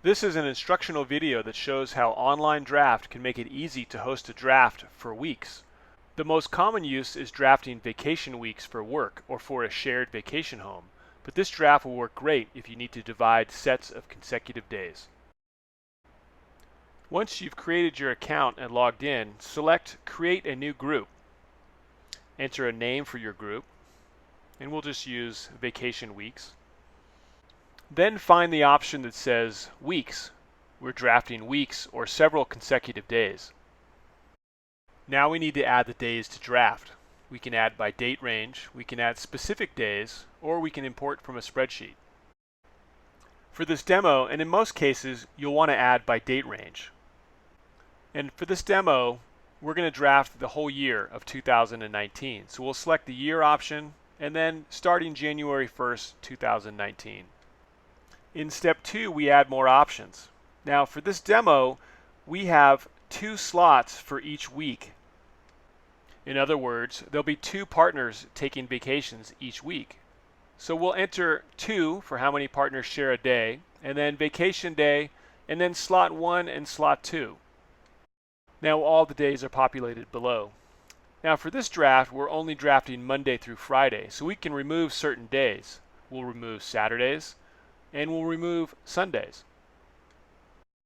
This is an instructional video that shows how OnlineDraft can make it easy to host a draft for weeks. The most common use is drafting vacation weeks for work or for a shared vacation home, but this draft will work great if you need to divide sets of consecutive days. Once you've created your account and logged in, select Create a New Group. Enter a name for your group, and we'll just use Vacation Weeks. Then find the option that says Weeks. We're drafting weeks or several consecutive days. Now we need to add the days to draft. We can add by date range, we can add specific days, or we can import from a spreadsheet. For this demo, and in most cases, you'll want to add by date range. And for this demo, we're going to draft the whole year of 2019. So we'll select the year option, and then starting January 1st, 2019. In step 2, we add more options. Now for this demo, we have 2 slots for each week. In other words, there'll be 2 partners taking vacations each week. So we'll enter 2 for how many partners share a day, and then vacation day, and then slot 1 and slot 2. Now all the days are populated below. Now for this draft, we're only drafting Monday through Friday, so we can remove certain days. We'll remove Saturdays, and we'll remove Sundays.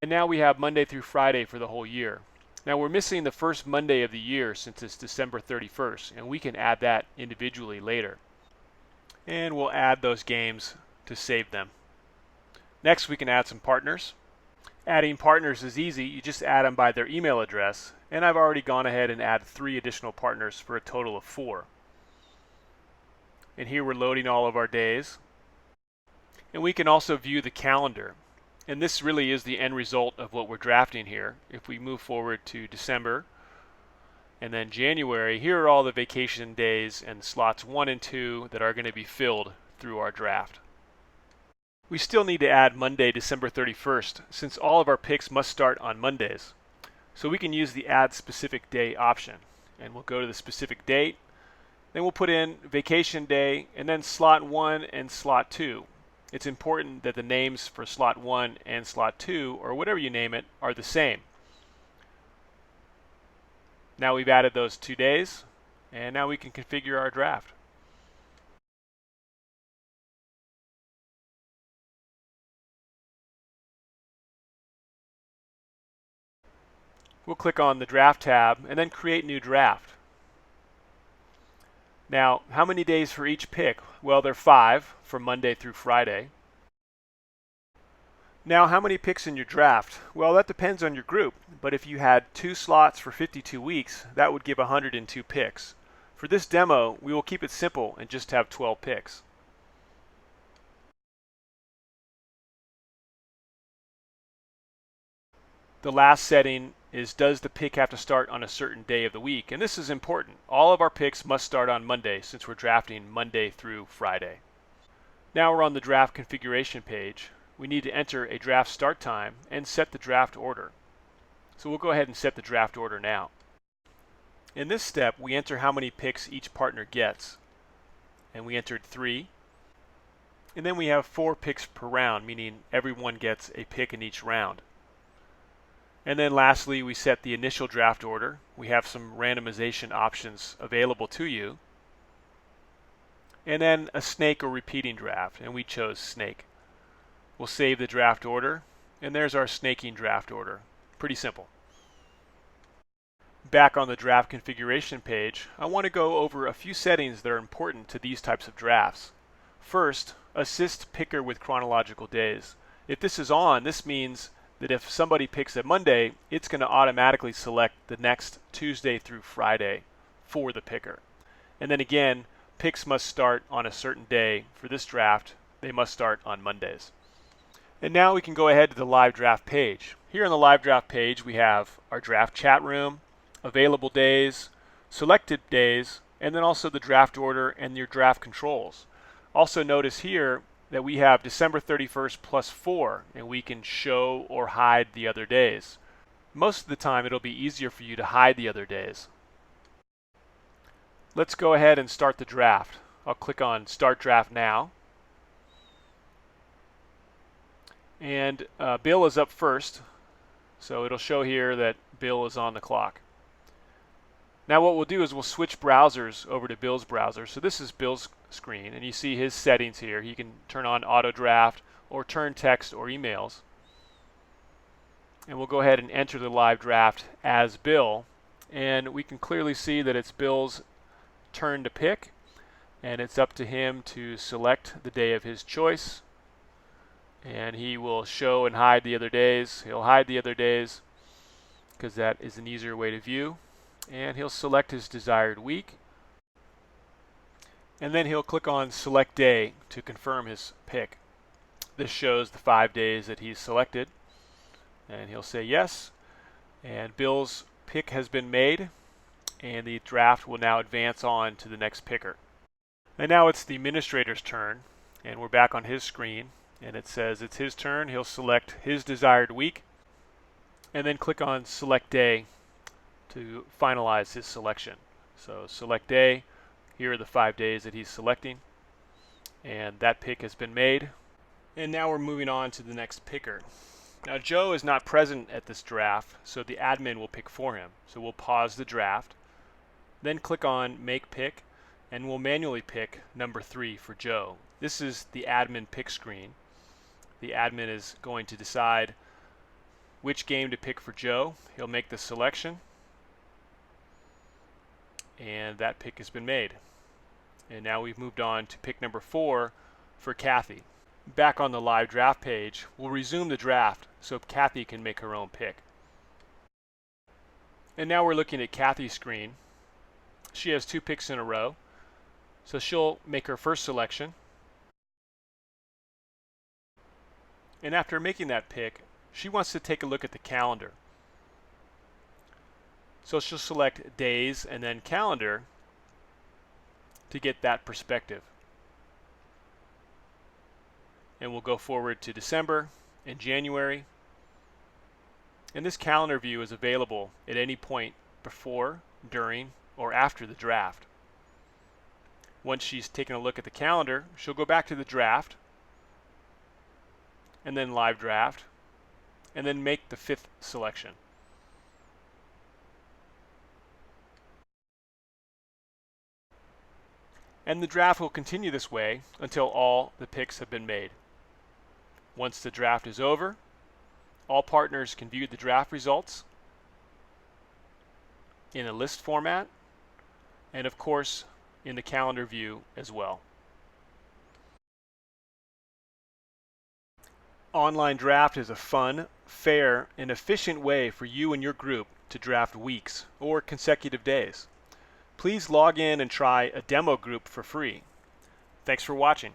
And now we have Monday through Friday for the whole year. Now we're missing the first Monday of the year since it's December 31st, and we can add that individually later. And we'll add those games to save them. Next, we can add some partners. Adding partners is easy. You just add them by their email address, and I've already gone ahead and added 3 additional partners for a total of 4. And here we're loading all of our days. And we can also view the calendar. And this really is the end result of what we're drafting here. If we move forward to December and then January, here are all the vacation days and slots 1 and 2 that are going to be filled through our draft. We still need to add Monday, December 31st, since all of our picks must start on Mondays. So we can use the Add Specific Day option. And we'll go to the specific date. Then we'll put in vacation day and then slot 1 and slot 2. It's important that the names for slot 1 and slot 2, or whatever you name it, are the same. Now we've added those 2 days, and now we can configure our draft. We'll click on the Draft tab and then Create New Draft. Now, how many days for each pick? Well, they're 5 from Monday through Friday. Now, how many picks in your draft? Well, that depends on your group, but if you had 2 slots for 52 weeks, that would give 102 picks. For this demo, we will keep it simple and just have 12 picks. The last setting is, does the pick have to start on a certain day of the week? And this is important. All of our picks must start on Monday since we're drafting Monday through Friday. Now we're on the draft configuration page. We need to enter a draft start time and set the draft order. So we'll go ahead and set the draft order now. In this step, we enter how many picks each partner gets. And we entered 3. And then we have 4 picks per round, meaning everyone gets a pick in each round. And then lastly, we set the initial draft order. We have some randomization options available to you. And then a snake or repeating draft, and we chose snake. We'll save the draft order, and there's our snaking draft order. Pretty simple. Back on the draft configuration page, I want to go over a few settings that are important to these types of drafts. First, assist picker with chronological days. If this is on, this means that if somebody picks a Monday, it's going to automatically select the next Tuesday through Friday for the picker. And then again, picks must start on a certain day. For this draft, they must start on Mondays. And now we can go ahead to the live draft page. Here on the live draft page, we have our draft chat room, available days, selected days, and then also the draft order and your draft controls. Also notice here that we have December 31st plus 4, and we can show or hide the other days. Most of the time it'll be easier for you to hide the other days. Let's go ahead and start the draft. I'll click on Start Draft Now. And Bill is up first, so it'll show here that Bill is on the clock. Now what we'll do is we'll switch browsers over to Bill's browser. So this is Bill's screen, and you see his settings here. He can turn on auto draft or turn text or emails. And we'll go ahead and enter the live draft as Bill, and we can clearly see that it's Bill's turn to pick, and it's up to him to select the day of his choice, and he will show and hide the other days. He'll hide the other days because that is an easier way to view, and he'll select his desired week, and then he'll click on select day to confirm his pick. This shows the 5 days that he's selected, and he'll say yes, and Bill's pick has been made, and the draft will now advance on to the next picker. And now it's the administrator's turn, and we're back on his screen, and it says it's his turn. He'll select his desired week and then click on select day to finalize his selection. So select day, here are the 5 days that he's selecting, and that pick has been made. And now we're moving on to the next picker. Now Joe is not present at this draft, so the admin will pick for him. So we'll pause the draft, then click on make pick, and we'll manually pick number 3 for Joe. This is the admin pick screen. The admin is going to decide which game to pick for Joe. He'll make the selection, and that pick has been made. And now we've moved on to pick number 4 for Kathy. Back on the live draft page, we'll resume the draft so Kathy can make her own pick. And now we're looking at Kathy's screen. She has 2 picks in a row, so she'll make her first selection. And after making that pick, she wants to take a look at the calendar. So she'll select days and then calendar to get that perspective. And we'll go forward to December and January. And this calendar view is available at any point before, during, or after the draft. Once she's taken a look at the calendar, she'll go back to the draft, and then live draft, and then make the 5th selection. And the draft will continue this way until all the picks have been made. Once the draft is over, all partners can view the draft results in a list format, and of course in the calendar view as well. OnlineDraft is a fun, fair, and efficient way for you and your group to draft weeks or consecutive days. Please log in and try a demo group for free. Thanks for watching.